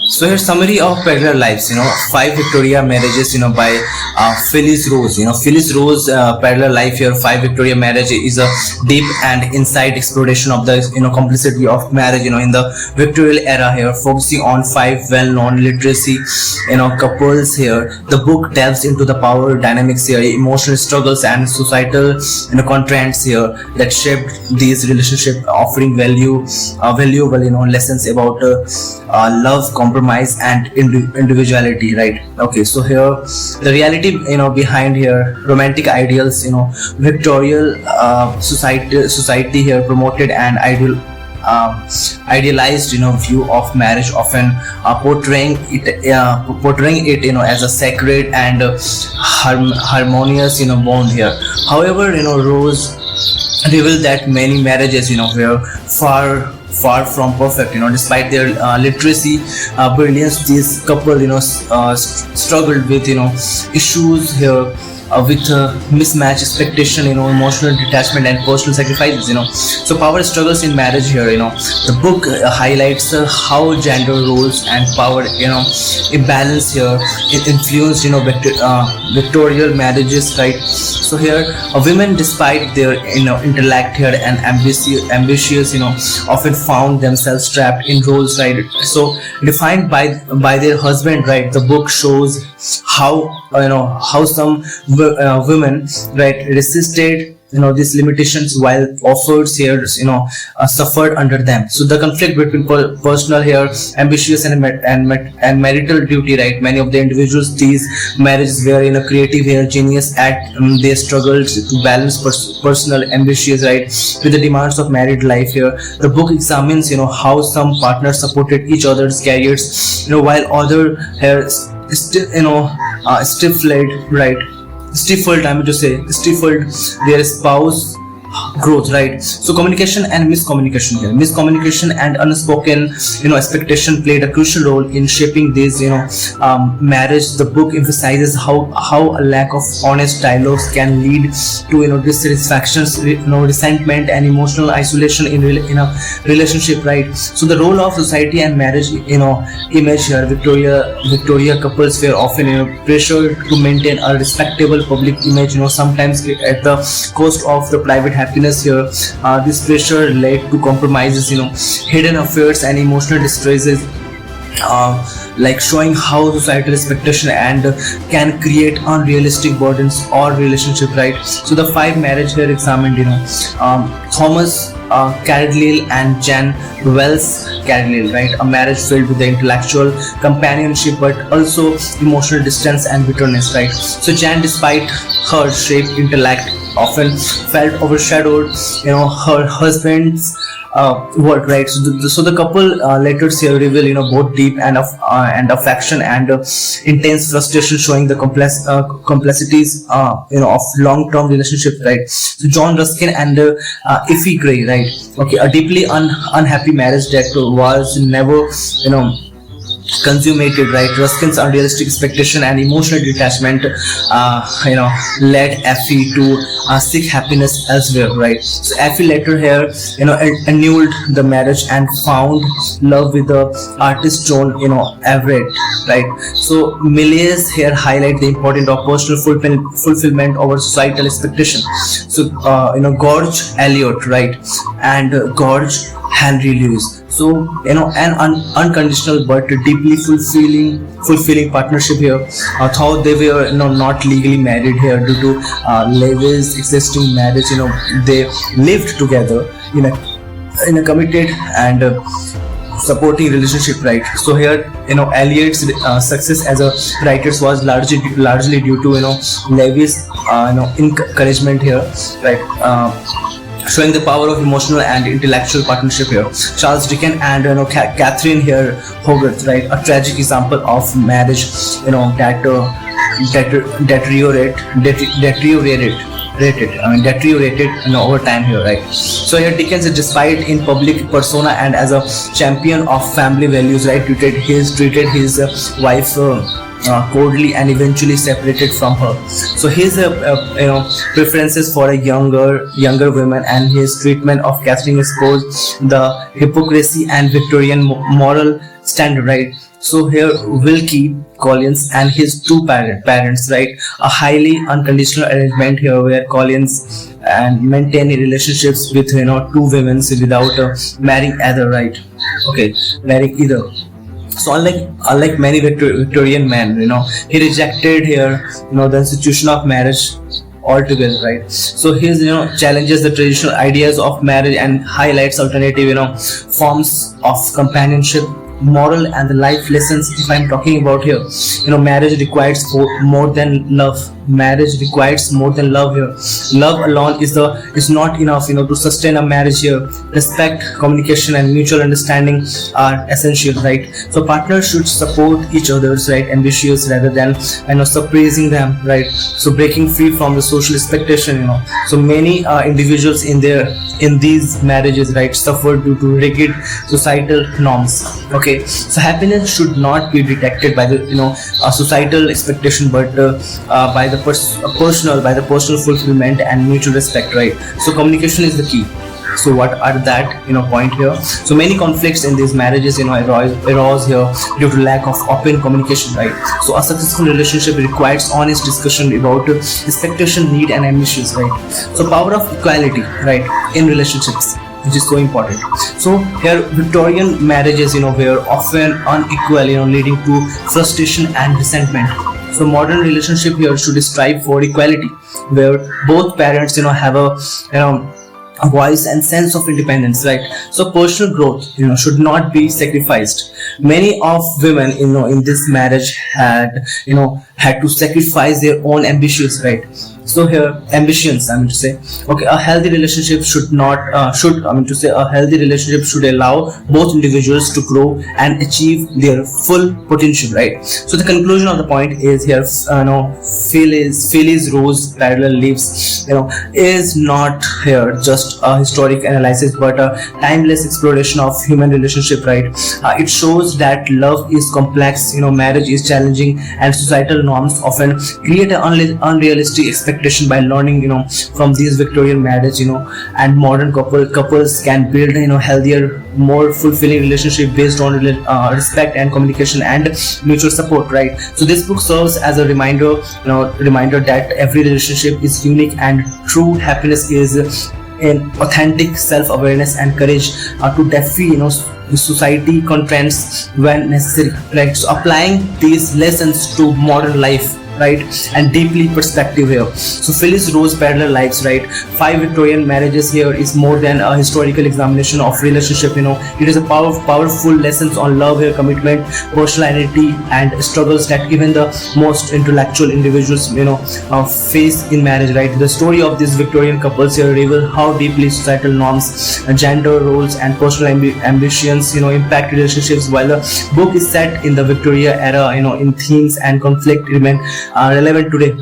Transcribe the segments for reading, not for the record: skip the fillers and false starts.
So here's summary of parallel lives. Five Victoria marriages. By Phyllis Rose. Phyllis Rose parallel life here. Five Victoria marriage is a deep and inside exploration of the complexity of marriage. In the Victorian era here, focusing on five well-known literacy couples here. The book delves into the power dynamics here, emotional struggles and societal contrasts here that shaped these relationships, offering valuable lessons about love, compromise and individuality, right? Okay, so here the reality behind here, romantic ideals, Victorian society here promoted an idealized view of marriage, often portraying it as a sacred and harmonious bond here. However, Rose revealed that many marriages were far from perfect. Despite their literacy, brilliance, these couple struggled with issues here, with mismatched expectation, emotional detachment and personal sacrifices. So power struggles in marriage here. The book highlights how gender roles and power imbalance here it influenced Victorian marriages, right? So here women, despite their intellect here and ambitious often found themselves trapped in roles, right? So defined by their husband, right? The book shows how some women, right, resisted these limitations while offers here suffered under them. So the conflict between personal here, ambitious and marital duty, right? Many of the individuals these marriages were creative here, genius at they struggled to balance personal ambitious, right, with the demands of married life here. The book examines how some partners supported each other's careers while other here stifled their spouse growth, right? So communication and miscommunication and unspoken expectation played a crucial role in shaping this marriage. The book emphasizes how a lack of honest dialogues can lead to dissatisfactions, resentment and emotional isolation in a relationship, right? So the role of society and marriage image here, Victoria couples were often pressured to maintain a respectable public image, sometimes at the cost of the private happiness here. This pressure led to compromises, hidden affairs and emotional distresses, like showing how societal expectation and can create unrealistic burdens or relationship, right? So the five marriage here examined, Thomas Carlyle and Jan Wells Carlyle, right? A marriage filled with the intellectual companionship but also emotional distance and bitterness, right? So Jan, despite her shaped intellect, often felt overshadowed her husband's work, right? So the couple later here reveal both deep and affection and intense frustration, showing the complexities of long-term relationship, right? So John Ruskin and Effie Gray, right? Okay, a deeply unhappy marriage that was never consummated, right? Ruskin's unrealistic expectation and emotional detachment led Effie to seek happiness elsewhere, right? So Effie later here annulled the marriage and found love with the artist John Everett, right? So Millais here highlight the importance of personal fulfillment over societal expectation. So George Eliot, right, and George Henry Lewis. So an unconditional but deeply fulfilling partnership here. Though they were not legally married here due to Lewis's existing marriage, they lived together in a committed and supporting relationship, right? So here Eliot's success as a writer was largely due to Lewis's encouragement here, right? Showing the power of emotional and intellectual partnership here. Charles Dickens and Catherine here Hogarth, right? A tragic example of marriage that deteriorated over time here, right? So here Dickens, despite in public persona and as a champion of family values, right, treated his wife coldly and eventually separated from her. So his preferences for a younger women and his treatment of Catherine exposed the hypocrisy and Victorian moral standard, right? So here Wilkie Collins and his two parents, right? A highly unconditional arrangement here where Collins and maintain relationships with two women without marrying either, right? Okay, marrying either. So unlike many Victorian men, he rejected here the institution of marriage altogether, right? So his challenges the traditional ideas of marriage and highlights alternative forms of companionship, moral and the life lessons. If I'm talking about here, marriage requires more than love. Marriage requires more than love here. Love alone is not enough to sustain a marriage here. Respect, communication and mutual understanding are essential, right? So partners should support each other's right ambitions rather than suppressing them, right? So breaking free from the social expectation. So many individuals in these marriages, right, suffer due to rigid societal norms. Okay, so happiness should not be detected by the societal expectation, but by the personal fulfillment and mutual respect, right? So communication is the key. So what are that point here? So many conflicts in these marriages arose here due to lack of open communication, right? So a successful relationship requires honest discussion about expectation, need and ambitions, right? So power of equality, right, in relationships, which is so important. So here Victorian marriages were often unequal, leading to frustration and resentment. So modern relationship here should strive for equality, where both parents have a voice and sense of independence, right? So personal growth should not be sacrificed. Many of women in this marriage had to sacrifice their own ambitions, right? So here ambitions, I mean to say, okay, a healthy relationship should a healthy relationship should allow both individuals to grow and achieve their full potential, right? So the conclusion of the point is here, Phyllis Rose parallel lives is not here just a historic analysis but a timeless exploration of human relationship, right? It shows that love is complex, marriage is challenging, and societal norms often create an unrealistic expectation. By learning from these Victorian marriage and modern couples can build healthier, more fulfilling relationship based on respect and communication and mutual support, right? So this book serves as a reminder that every relationship is unique and true happiness is in authentic self-awareness and courage to defy society constraints when necessary, right? So applying these lessons to modern life, right, and deeply perspective here. So Phyllis Rose parallel lives, right? 5 Victorian marriages here is more than a historical examination of relationship. It is a powerful lessons on love here, commitment, personal identity, and struggles that even the most intellectual individuals face in marriage, right? The story of these Victorian couples here reveal how deeply societal norms, gender roles, and personal ambitions impact relationships. While the book is set in the Victoria era, in themes and conflict remain relevant today.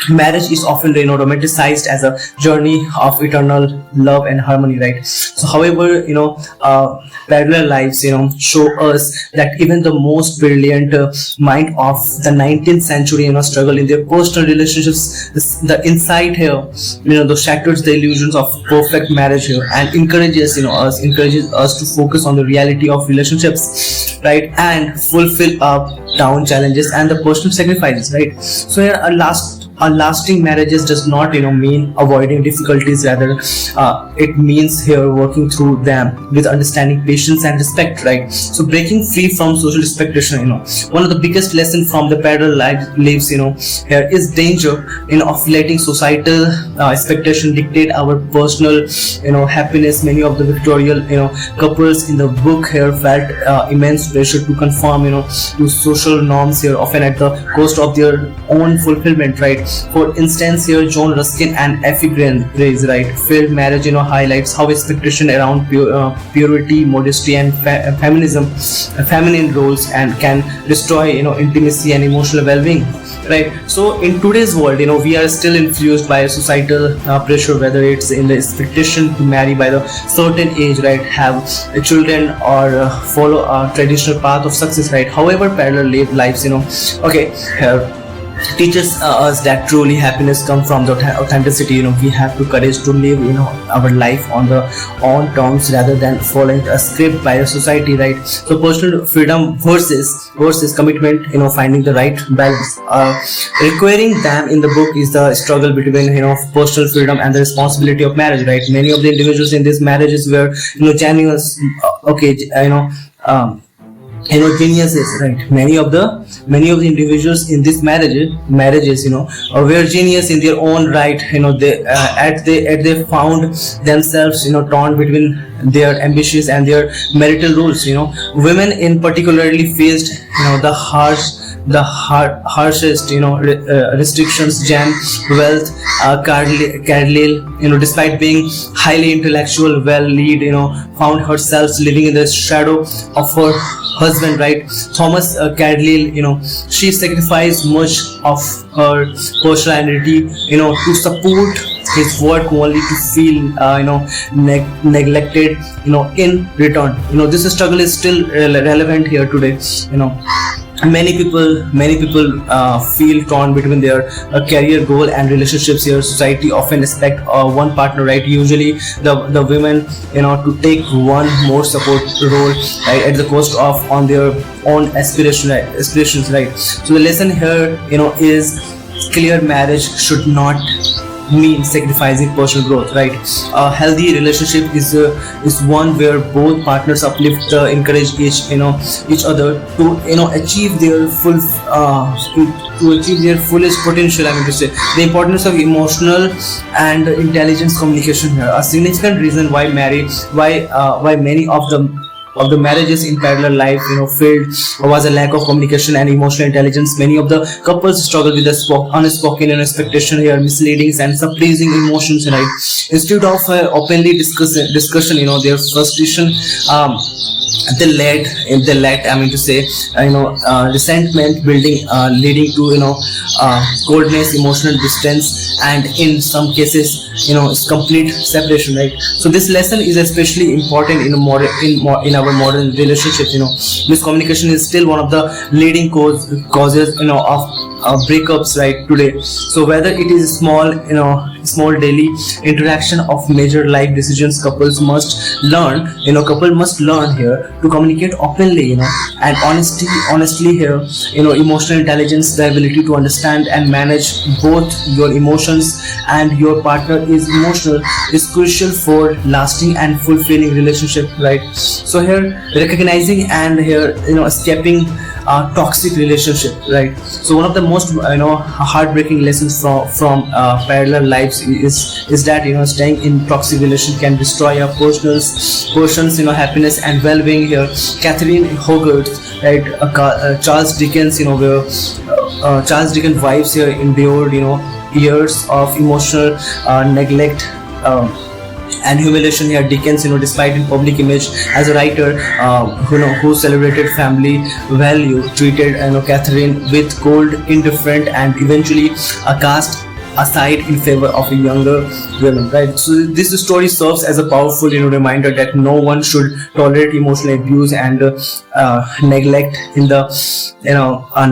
Marriage is often romanticized as a journey of eternal love and harmony, right? So however parallel lives show us that even the most brilliant mind of the 19th century struggle in their personal relationships. The insight here shatters the illusions of perfect marriage here and encourages us to focus on the reality of relationships, right, and fulfill up down challenges and the personal sacrifices, right? So here lasting marriages does not mean avoiding difficulties. Rather it means here working through them with understanding, patience and respect, right? So breaking free from social expectation. One of the biggest lessons from the parallel lives here is danger of letting societal expectation dictate our personal happiness. Many of the Victorian couples in the book here felt immense pressure to conform to social norms here, often at the cost of their own fulfillment, right? For instance, here John Ruskin and Effie Grace, right, failed marriage highlights how expectation around purity, modesty and feminism, feminine roles, and can destroy intimacy and emotional well-being, right? So in today's world we are still influenced by societal pressure, whether it's in the expectation to marry by the certain age, right, have children or follow a traditional path of success, right? However parallel lives okay here teaches us that truly happiness comes from the authenticity. We have to courage to live our life on the own terms rather than following a script by the society, right? So personal freedom versus commitment, finding the right balance. Requiring them in the book is the struggle between personal freedom and the responsibility of marriage, right? Many of the individuals in these marriages were genuine, um, geniuses, right? Many of the individuals in these marriages were genius in their own right. They found themselves torn between their ambitions and their marital roles. Women in particularly faced harshest restrictions. Jan Wealth, Carlyle, despite being highly intellectual, well lead, found herself living in the shadow of her husband, right? Thomas Carlyle, she sacrificed much of her personality to support his work, only to feel neglected in return. This struggle is still relevant here today. Many people feel torn between their career goal and relationships here. Society often expect one partner, right? Usually the women to take one more support role, right, at the cost of on their own aspirations, right? So the lesson here is clear: marriage should not mean sacrificing personal growth, right? A healthy relationship is one where both partners uplift, encourage each other to achieve their fullest potential. I mean to say, the importance of emotional and intelligence communication here. A significant reason why many of the marriages in parallel life failed was a lack of communication and emotional intelligence. Many of the couples struggle with the unspoken expectation here, misleadings and suppressing emotions, right? Instead of openly discussion, their frustration, they let I mean to say resentment building, leading to coldness, emotional distance, and in some cases it's complete separation, right? So this lesson is especially important in our modern relationships. Miscommunication is still one of the leading causes of breakups, right, today. So whether it is small daily interaction of major life decisions, couple must learn here to communicate openly, and honestly here. Emotional intelligence, the ability to understand and manage both your emotions and your partner is crucial for lasting and fulfilling relationship, right? So here recognizing and here escaping toxic relationship, right? So one of the most heartbreaking lessons from parallel lives is that staying in toxic relation can destroy a person's happiness and well-being here. Catherine Hogarth, right? Charles Dickens, where Charles Dickens' wives here endured years of emotional neglect and humiliation here. Dickens, despite his public image as a writer who celebrated family value, treated Catherine with cold indifference and eventually cast aside in favor of a younger woman, right? So this story serves as a powerful reminder that no one should tolerate emotional abuse and neglect in the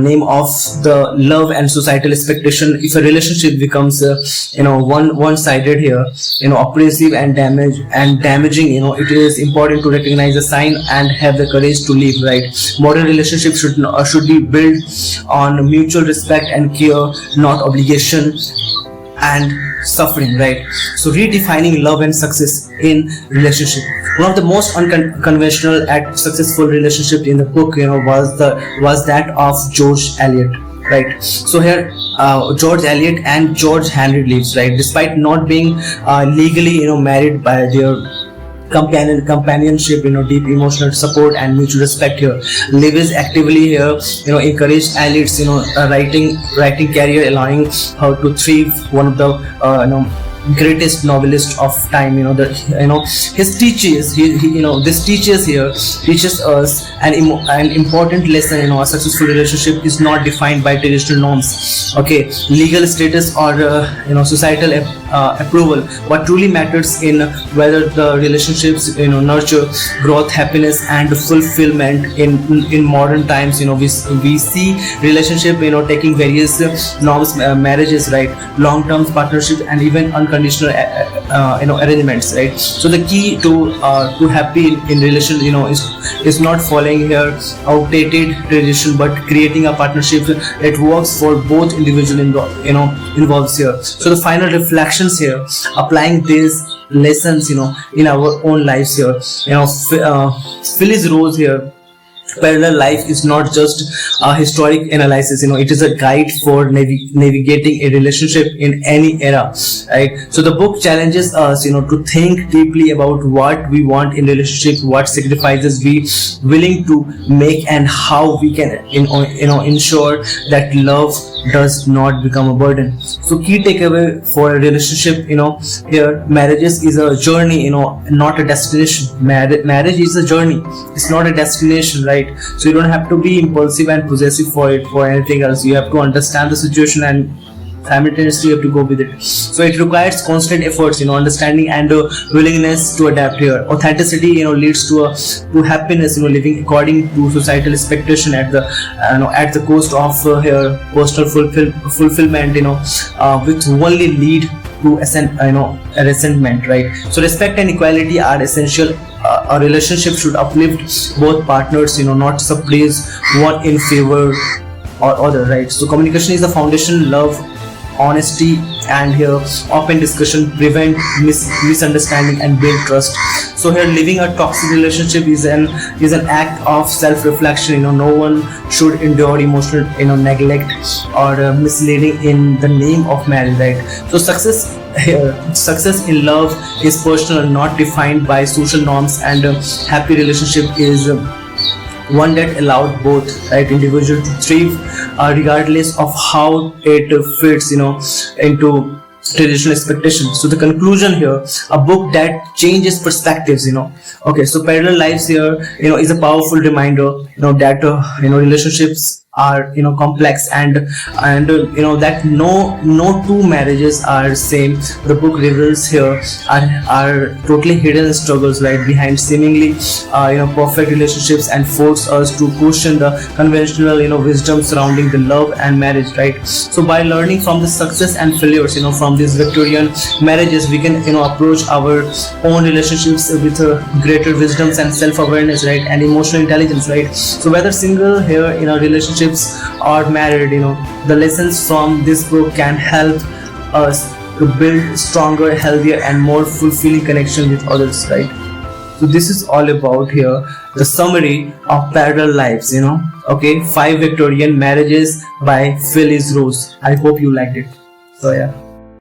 name of the love and societal expectation. If a relationship becomes one-sided here, oppressive and damaging, it is important to recognize the sign and have the courage to live, right? Modern relationships should be built on mutual respect and care, not obligation and suffering, right? So redefining love and success in relationship. One of the most unconventional and successful relationship in the book was that of George Eliot, right? So here George Eliot and George Henry Leaves, right, despite not being legally married, by their companionship, deep emotional support and mutual respect here, Lewis actively here encouraged Eliot's writing career, allowing her to thrive. One of the greatest novelist of time. His teaches this teaches us an important lesson. A successful relationship is not defined by traditional norms, okay, legal status, or societal approval. What truly matters in whether the relationships nurture growth, happiness, and fulfillment. In modern times, we see relationship taking various norms, marriages, right, long-term partnership, and even unconditional arrangements, right. So the key to happy in relation is not following here outdated tradition, but creating a partnership that works for both individual involves here. So the final reflections here, applying these lessons in our own lives here. Phyllis Rose here, parallel life is not just a historic analysis, it is a guide for navigating a relationship in any era, right. So the book challenges us to think deeply about what we want in relationship, what sacrifices we willing to make, and how we can ensure that love does not become a burden. So key takeaway for a relationship here, marriages is a journey, not a destination. Marriage is a journey, it's not a destination, right. So you don't have to be impulsive and possessive for anything else. You have to understand the situation and simultaneously you have to go with it. So it requires constant efforts, understanding and willingness to adapt here. Authenticity leads to happiness, living according to societal expectation at the cost of here personal fulfillment, which only lead to a resentment, right. So respect and equality are essential. A relationship should uplift both partners, not suppress one in favor or other, right. So communication is the foundation. Love, honesty, and here open discussion prevent misunderstanding and build trust. So here, living a toxic relationship is an act of self-reflection. No one should endure emotional neglect or misleading in the name of marriage, right. So success in love is personal, not defined by social norms, and happy relationship is one that allowed both, right, individual to thrive regardless of how it fits into traditional expectations. So the conclusion here, a book that changes perspectives. Okay, so parallel lives here is a powerful reminder that relationships are complex, and that no two marriages are same. The book reveals here are totally hidden struggles, right, behind seemingly perfect relationships, and force us to question the conventional wisdom surrounding the love and marriage, right. So by learning from the success and failures from these Victorian marriages, we can approach our own relationships with greater wisdoms and self-awareness, right, and emotional intelligence, right. So whether single here in our relationships or married, the lessons from this book can help us to build stronger, healthier, and more fulfilling connection with others, right. So this is all about here the summary of Parallel Lives, okay, 5 Victorian Marriages by Phyllis Rose. I hope you liked it. So yeah.